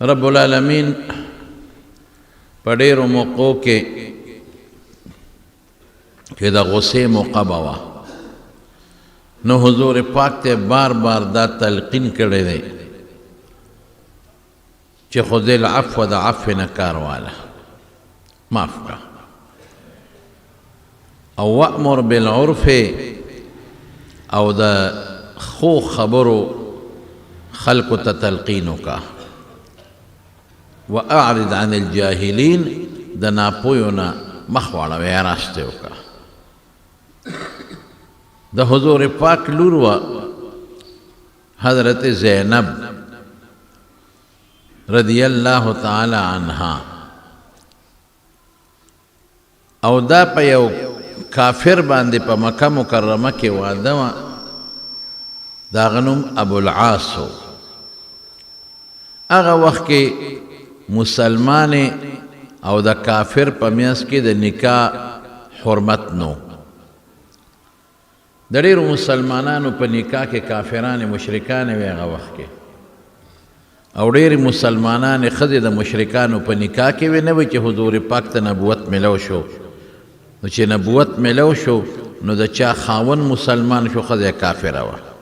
رب العالمین په ډېرو موقعو کې چې د غصې موقع به وه نو حضور پاک ته بار بار دا تلقین کړی دی چې خذ العفو د عفو نه کار واله معاف کړه او وأمر بالعرف او د خو خبرو خلقو ته تلقین وکړه وأعرض عن الجاهلین د ناپویو نه مخ واړوه یا راسته وکړه د حضور پاک لور وه حضرت زینب رضی اللہ تعالی عنہا او دا په یو کافر باندې په مکه مکرمه کې واده وه د هغه نوم ابوالعاص و هغه وخت کې مسلمانې او د کافر په منځ کې د نکاح حرمت نو د ډېرو مسلمانانو په نکاح کې کافرانې مشرکانې وې هغه وخت کې او ډېرې مسلمانانې ښځې د مشرکانو په نکاح کې وې نه وې چې حضور پاک ته نبوت میلو شو نو چې نبوت میلو شو نو د چا خاون مسلمان شو ښځه کافره وه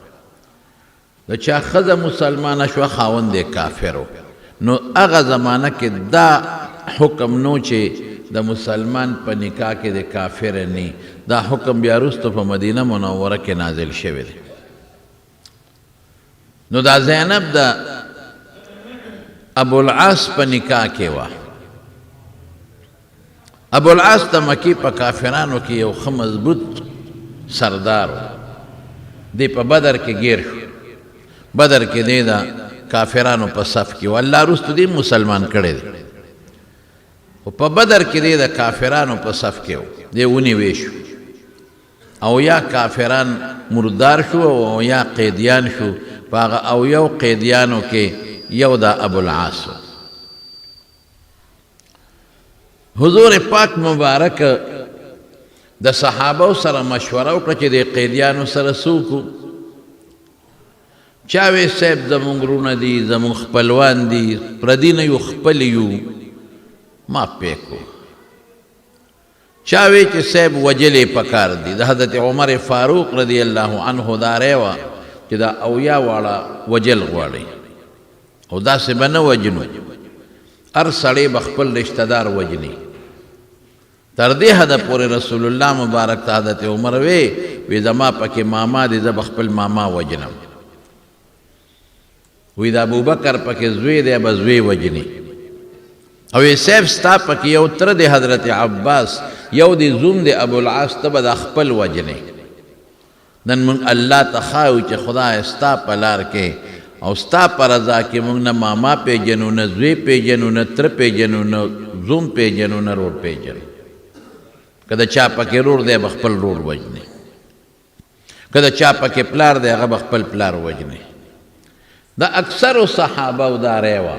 د چا ښځه مسلمانه شوه خاوند یې کافر و نو هغه زمانه کې دا حکم نو چې د مسلمان په نکاح کې د کافر نه دا حکم بیا وروسته په مدینه منوره کې نازل شوی دی نو دا زینب د ابوالعاص په نکاح کې وه ابوالعاص د مکې په کافرانو کې یو ښه مضبوط سردار و دی په بدر کې ګیر شو بدر کې دی د کافرانو په صف کې و الله وروسته دی مسلمان کړی دی خو په بدر کې دی د کافرانو په صف کې و دی ونیوی شو او یا کافران مردار شو او یا قیدیان شو په هغه او یو قیدیانو کې یو د ابوالعاص حضور پاک مبارک د صحابه سره مشوره وکړه چې د قیدیانو سره څوک چا وی صاحب زمونږ وروڼه دي زمونږ خپلوان دي پردي نه یو خپل یو ما پیکو چا وی چې صاحب وجلې پکار دي د حضرت عمر فاروق رضی الله عنه دا ریوه چې دا اویا واړه وجل غواړي او داسې به نه وجنو هر سړی به خپل رشته دار وجني تر دې حده پورې رسول الله مبارک ته حضرت عمر وی زما پکې ماما دی زه به خپل ماما وجنم وی د ابوبکر پکې زوی دی به زوی وجني او وی صاحب ستا پکې یو تره دی حضرت عباس یو دی زوم دی ابوالعاص ته به د خپل وجني نن موږ الله ته خواهو چې خدای ستا په لار کې او ستا په رضا کې موږ نه ماما پیژنو نه زوی پیژنو نه تره پیژنو نه زوم پیژنو نه رور پیژنو که د چا پکې رور دی به خپل رور وجني که د چا پکې پلار دی هغه به خپل پلار وجني دا اکثرو صحابه دا ریوه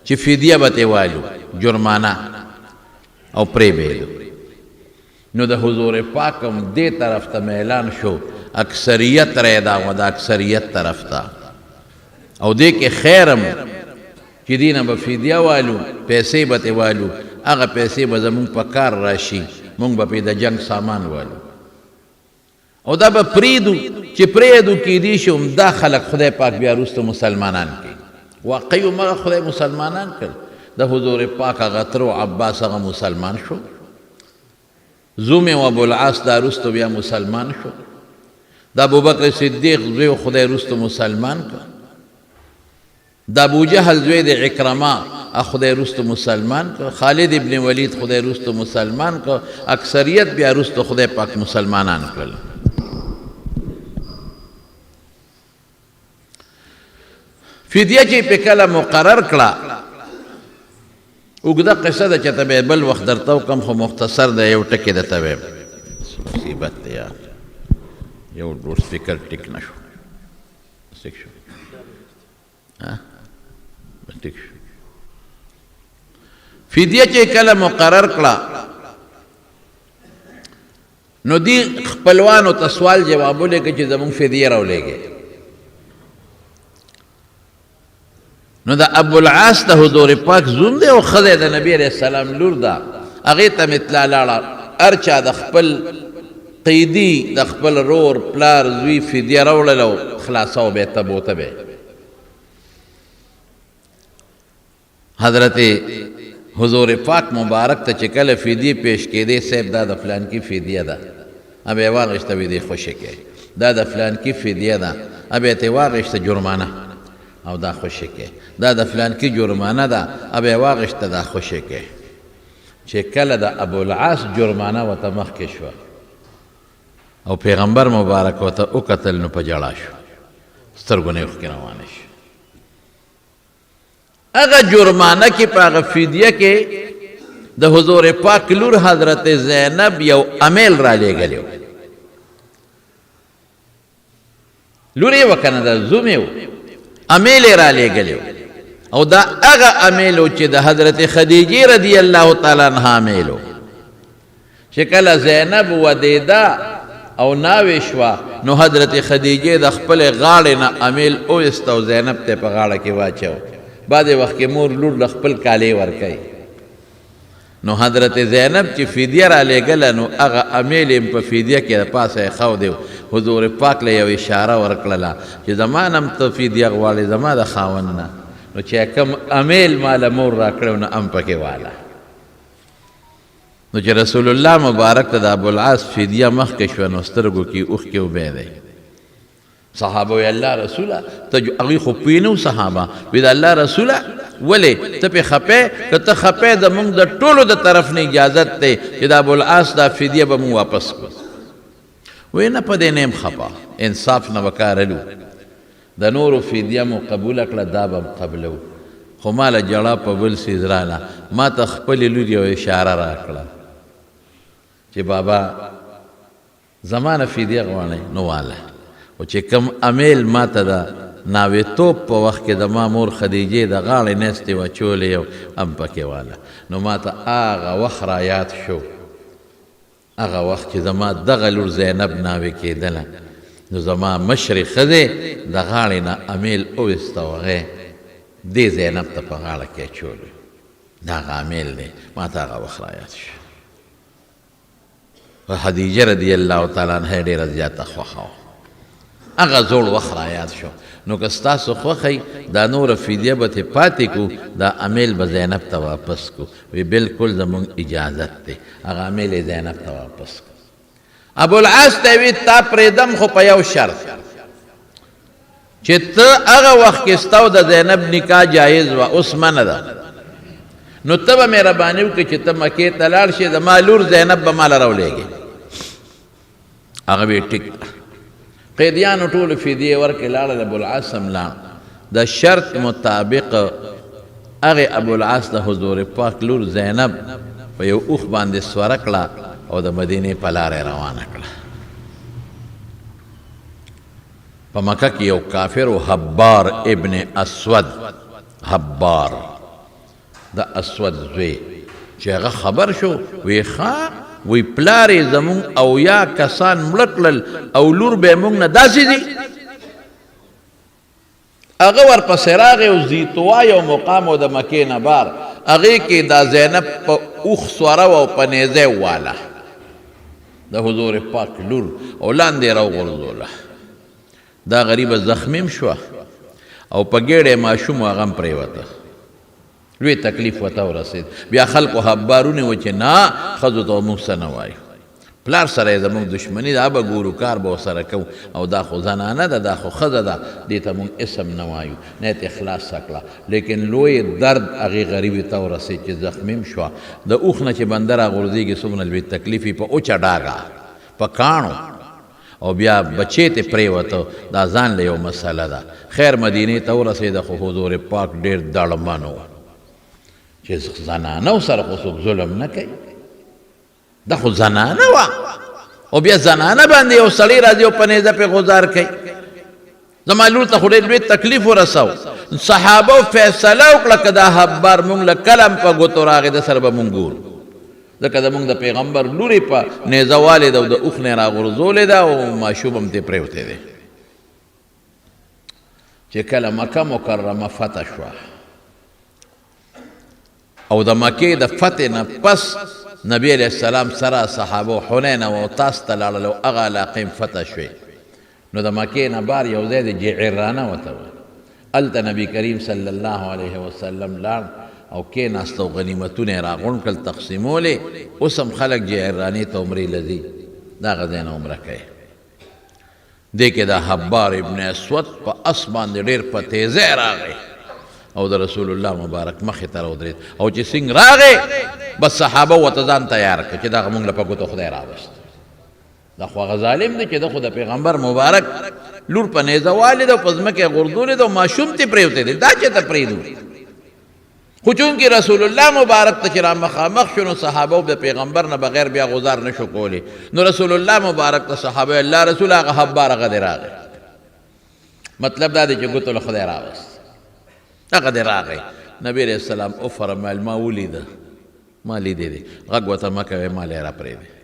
چې فدیه به ترې والو جرمانه او پرې به نو د حضور پاک هم دې طرف ته اعلان شو اکثریت رای دا و د اکثریت طرف ته او دې کې خیرم چې دې نه به فدیه والو پیسې به ترې والو هغه پیسې به زمونږ په کار راشي مونږ به پرې د جنګ سامان والو او دا به پریدو چې پریدو کیدی شي دا خلک خدای پاک بیا وروسته مسلمانان کړي واقعي همغه خدای مسلمانان کړ د حضور پاک هغه تر عباس هغه مسلمان شو زوم و ابوالعاص دا وروسته بیا مسلمان شو د ابوبکر صدیق زوی خدای وروسته مسلمان کړ د ابوجهل زوی د عکرمه خدای وروسته مسلمان کړ خالد ابن ولید خدای وروسته مسلمان کړ اکثریت بیا وروسته خدای پاک مسلمانان کړل فدیه چې په کله مقرر کړه اوږده قصه ده چې ته به بل وخت درته وکړم خو مختصر ده یو ټکي درته وایم مصیبت دی یار یو ډور سپیکر ټیک نه شو ټیک شو ټیک شو فدیه چې کله مقرر کړه نو دی خپلوانو ته سوال جوابونه کې چې زمونږ فدیه راولېږي نو د ابوالعاص د حضور پاک زوم دی او ښځه د نبي علیه السلام لور ده. هغې ته مې تلا لاړه، هر چا د خپل قیدي د خپل رور پلار زوی فدیه راوړله او خلاصه به یې تبوته به. حضرت حضور پاک مبارک ته چې کله فدیه پیش کېدې، صاحب دا د فلان کی فدیه ده، اب یې واغېسته وی دې خوشې کې، دا د فلان کی فدیه ده، اب یې ته واغېسته جرمانه او دا خوشې کې، دا د فلان کی جرمانه ده، اب یې واغېسته دا خوشې کې. چې کله د ابوالعاص جرمانه ورته مخکې شوه او پیغمبر مبارک ورته وکتل، نو په ژړا شو، سترګو نه اوښکې روانې شو. هغه جرمانه کې په هغه فدیه کې د حضور پاک لور حضرت زینب یو امیل را لېږلی و. لور یې وه که نه د زوم یې و، امیل یې را لېږلی و او دا هغه امیل و چې د حضرت خدیجې رضی الله تعالی عنها امیل و. چې کله زینب ودېده او ناوې شوه، نو حضرت خدیجې د خپلې غاړې نه امیل اویست او زینب ته په غاړه کې واچو. بعد وخت کې مور لور له خپل کالې ورکوي، نو حضرت زینب چې فدیه را لېږله، نو هغه امیل یې په فدیه کې د پاسه یې ښودی. حضور پاک له یو اشاره ورکړله چې زما نه هم ته فدیه غواړې، زما د خاوند نه، نو چې کوم امیل ماله مور را کړی نو هم پکې واله. نو چې رسول الله مبارک ته د ابوالعاص فدیه مخکې شوه، نو سترګو کې اوښکې وبې دی. صحابه وی الله رسوله ته هغوی خو پوه نه و، صحابه وی د الله رسوله ولې ته پې خپې، که ته خپې زمونږ د ټولو د طرف نه اجازت دی چې د ابوالعاص دا فدیه به مونږ واپس کړو. وی نه په دې نه یم خفه، انصاف نه به کارلو، د نورو فدیه مو قبوله کړه، دا به قبلو، خو ما له جړه په بل څیز راله، ما ته خپلې لور یو اشاره را کړه چې بابا زما نه فدیه غواړئ نو واله. او چې کوم امیل ما ته د ناوېتوب په وخت کې د ما مور خدیجې د غاړې نستې وچولې او هم پکې واله، نو ما ته هغه وخت را یاد شو، هغه وخت چې زما دغه لور زینب ناوې کېدله، نو زما مشرې ښځې د غاړې نه امیل اویسته او هغې دې زینب ته په غاړه کې اچولې، دا هغه امیل دی. ما ته هغه وخت را یاد شو. و خدیجه رضی الله تعالی عنها ډېره زیاته خوښه وه، هغه زوړ وخت را یاد شو. نو که ستاسو خوښی دا نوره فدیه به ترې پاتې کړو، دا امیل به زینب ته واپس کړو. وی بالکل زمونږ اجازت دی، هغه امیل یې زینب ته واپس کړو. ابوالعاص ته وی تا پرېږدم خو په یو شرط، چې ته هغه وخت کې ستا او د زینب نکاح جایز وه، اوس منه ده، نو ته به مهرباني وکړې چې ته مکې ته لاړ شې، زما لور زینب به ماله راولېږې. هغه وی ټیک ده. قیدیانو ټولو فدیې ورکړې، لاړل، ابوالعاص هم لاړ. د شرط مطابق هغې ابوالعاص د حضور پاک لور زینب په یو اوښ باندې سوره کړه او د مدینې په لاره روانه کړه. په مکه کې یو کافر و، حبار ابن اسود، حبار د اسود زوی، چې هغه خبر شو، وی ښه وی پلارې زمونږ او یا کسان مړه کړل او لور به یې مونږ نه داسې دي. هغه ورپسې راغی او زیتوا یو مقام و د مکې نه بار، هغې کې دا زینب په اوښ سوره وه او په نیزه واله د حضور پاک لور او لاندې یې راوغورځوله. دا غریبه زخمیم شوه او په ګېډه ماشوم هغه هم پرېوته، لوی تکلیف ورته ورسېد. بیا خلکو حبارونه و چې نه ښځو ته موږ څه نه وایو، پلار سره یې زموږ دشمني ده، به ګورو کار به ورسره کوو، او دا خو زنانه ده، دا خو ښځه ده، دې ته موږ اسم نه وایو، نه یې خلاص کړه. لیکن لوی درد هغې غریبې ته ورسېد چې زخمیم شوه. د اوښ نه چې بنده راغورځېږي څومره لوی تکلیف وي، په اوچه ډاګه په کاڼو، او بیا بچې ته پرېوته، دا ځان له یو مسله ده. خیر مدینې ته ورسېده، خو حضور پاک ډېر دړمن و چې زنانو سره خو څوک ظلم نه کوي، دا خو زنانه وه، او بیا زنانه باندې یو سړی راځي او په نیزه پې غوزار کوي. زما لور ته خو ډېر لوی تکلیف ورسو. صحابو فیصله وکړه که دا حبار مونږ له کله هم په ګوتو راغی، د سره به مونږ ګورو، ځکه زمونږ د پیغمبر لورې په نیزه والې ده او د اوښ نه یې راغورځولې ده او ماشوم هم ترې پرېوتی دی. چې کله مکه مکرمه فتح شوه، او د مکې د فتح نه پس نبی علیہ السلام سره صحابه حنین او تاس ته لاړل او هغه علاقې فتح شوې نو د مکې نه بار یو ځای د جعرانه ورته وایي هلته نبي کریم صلی الله علیه وسلم لاړ او کېناست او غنیمتونه یې راغونډ کړل تقسیمولې اوس هم خلک جعرانې ته عمرې له ځي دغه ځای نه عمره کوي دې کې د حبار ابن اسود په اس باندې ډېر په تیزۍ راغی او د رسول الله مبارک مخې ته راودرېد او چې څنګه راغی بس صحابه ورته ځان تیار کړه چې دغه موږ له په ګوتو خدای راوست دا خو هغه ظالم دی چې د خو د پیغمبر مبارک لور په نیزه والې ده او په ځمکه یې غورځولې ده او ماشوم ترې پرېوتی دی دا چېرته پرېږدو خو چونکې رسول الله مبارک ته چې را مخامخ شو نو صحابه د پیغمبر نه بغیر بیا غزار نشو کولی نو رسول الله مبارک ته صحابه الله رسول هغه حبار هغه دی راغی مطلب دا دی چې ګوتو له خدای راوست هغه دی راغی نبی علیہ السلام وفرمیل ما ولیده ما لیدې دی غږ ورته مه کوې ما لی را پرېږدې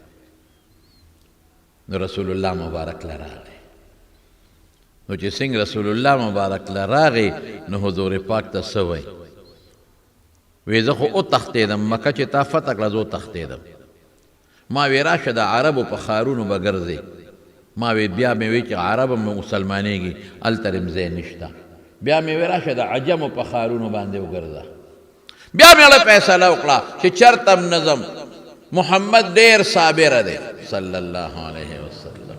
نو رسول الله مبارک له راغی نو چې څنګه رسول الله مبارک له راغی نو حضور پاک ته څه وایي وی زه خو وتښتېدم مکه چې تا فتح کړه زه وتښتېدم ما وی راشه د عربو په ښارونو به ګرځې ما وی بیا مې وی چې عرب هم مسلمانېږي هلته هم ځای نشته بیا مې وی راشه د عجمو په ښارونو باندې وګرځه بیا مې اړه فیصله وکړه چې چرته هم نه ځم محمد ډېر صابره دی صلی الله علیه وسلم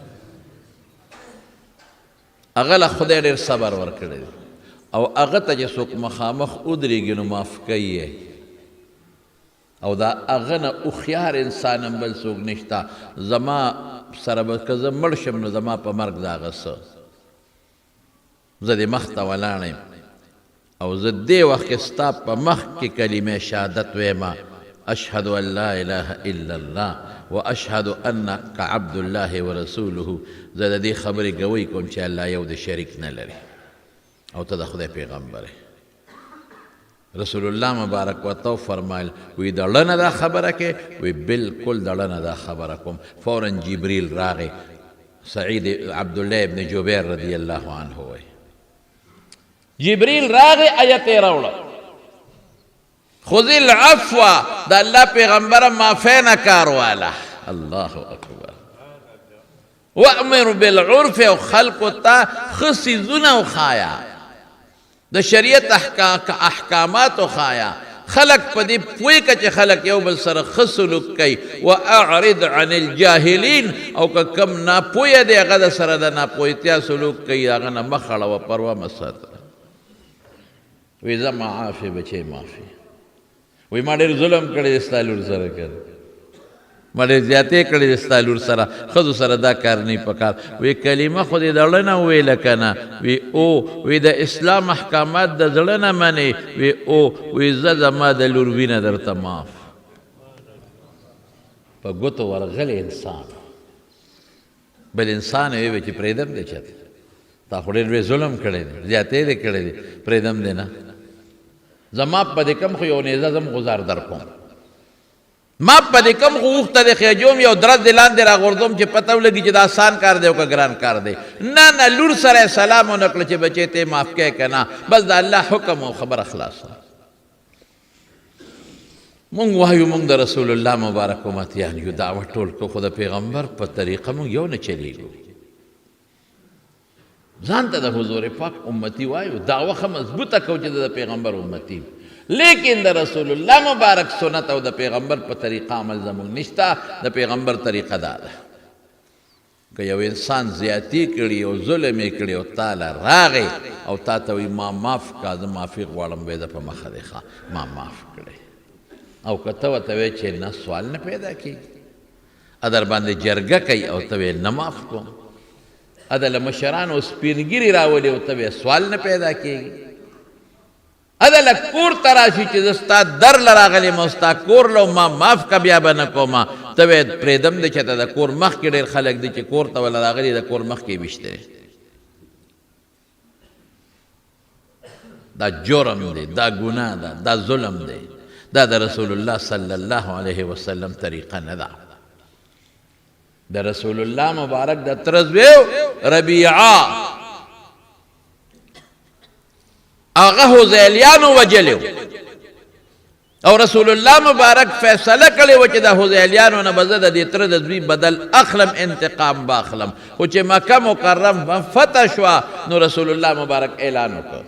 هغه له خدای ډېر صبر ورکړی دی او هغه ته چې څوک مخامخ ودرېږي نو معاف کوي او دا هغه نه هوښیار انسان هم بل څوک نشته زما سره به که زه مړ شم نو زما په مرګ د هغه څه زه دې مخ ته ولاړ یم او زه دې وخت کې ستا په مخ کې کلمې شهادت ویمه اشهد ان لا اله الا الله واشهد انک عبد الله ورسوله زه د دې خبرې ګوی کوم چې الله یو د شریک نه لري او ته د خدای پیغمبر رسول الله مبارک ورته وفرمایل وی د ړنه دا خبره کې وی بالکل د ړنه دا خبره کوم فورا جبریل راغی سعید عبدالله ابن جبیر رضی الله عنه وی جبریل راغی آیت یې راوړه خذ العفو د الله پیغمبره معافی نه کار واله الله اکبر وامر بالعرف او خلقو ته ښه څیزونه وښایه د شریعت احکامات وښایه خلق په دې پوه که چې خلق یو بل سره ښه سلوک کوي واعرض عن الجاهلین او که کم ناپویه دی هغه د سره د ناپوهتیا سلوک کوي هغه نه مخ اړوه پروا مه ساته وی زه معافي بچی معافي وی ما ډېر ظلم کړی دی ستا لور سره کړی ما ډېر زیاتې کړې دي ستا لور سره ښځو سره دا کار نه پکار وی کلمه خو دې د زړه نه وویله که نه وی او وی د اسلام احکامات د زړه نه منې وی او وی زه زما د لور وینه درته معاف په ګوتو ورغلی انسان بل انسان وی به چې پرېږدم دی چېرته تا خو ډېر لوی ظلم کړی دی زیاتې دې کړی دی پرېږدم دی نه زما په دې کم خو یو نیزه زم غزار در کوم ما په دې کم خو اوښته د خېجوم یو درز دې لاندې راغورځوم چې پته ولګي چې دا آسان کار دی او که ګران کار دی نه نه لور سره یې سلام ونه کړه چې بچې ته یې معاف کوې که نه بس د الله حکم او خبره خلاصه مونږ وایو مونږ د رسول الله مبارک امتیان یو دعوت ټول کو خو د پیغمبر په طریقه مونږ یو نه چلیږو ځان ته د حضور پاک امتی وایو دعوه ښه مضبوطه کو چې د پیغمبر امتی لیکن د رسول الله مبارک سنت او د پیغمبر په طریقه عمل زموږ نشته د پیغمبر طریقه دا ده که یو انسان زیاتی کړي او ظلم یې کړي او تاله راغی او تا ته وایي ما معاف کا زه معافي غواړم وایي زه په مخه دی ښه ما معاف کړی او که ته ورته وایې چې نه سوال نه پیدا کېږي در باندې جرګه کوي او ته وایې نه معاف کوم له مشرانو سپینګیري راولي او ته وایې سوال نه پیدا کېږي له کور ته راشي چې زه ستا در له راغلی یم او ستا کور له ما معاف که بیا به نه کومه ته وایې پرېږدم دی چې ته د کور مخکې ډېر خلک دي چې کور ته وله راغلي د کور مخکې یې ویشتلی دا جرم دی دا ګناه ده دا ظلم دی دا د رسول الله صلی الله علیه وسلم طریقه نه ده د رسول الله مبارک د ترزویو ربیعه هغه حذیلیانو وجلیو او رسول الله مبارک فیصله کړې وه چې د حذیلیانو نه به زه د دې تره د زوی بدل اخلم، انتقام به اخلم. خو چې مکه مکرم فتح شوه نو رسول الله مبارک اعلان وکړ،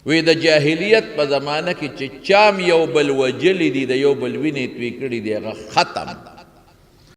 وی د جاهلیت په زمانه کې چې چام یو بل وجلی دي، د یو بل وینې توی کړي دي، هغه ختم.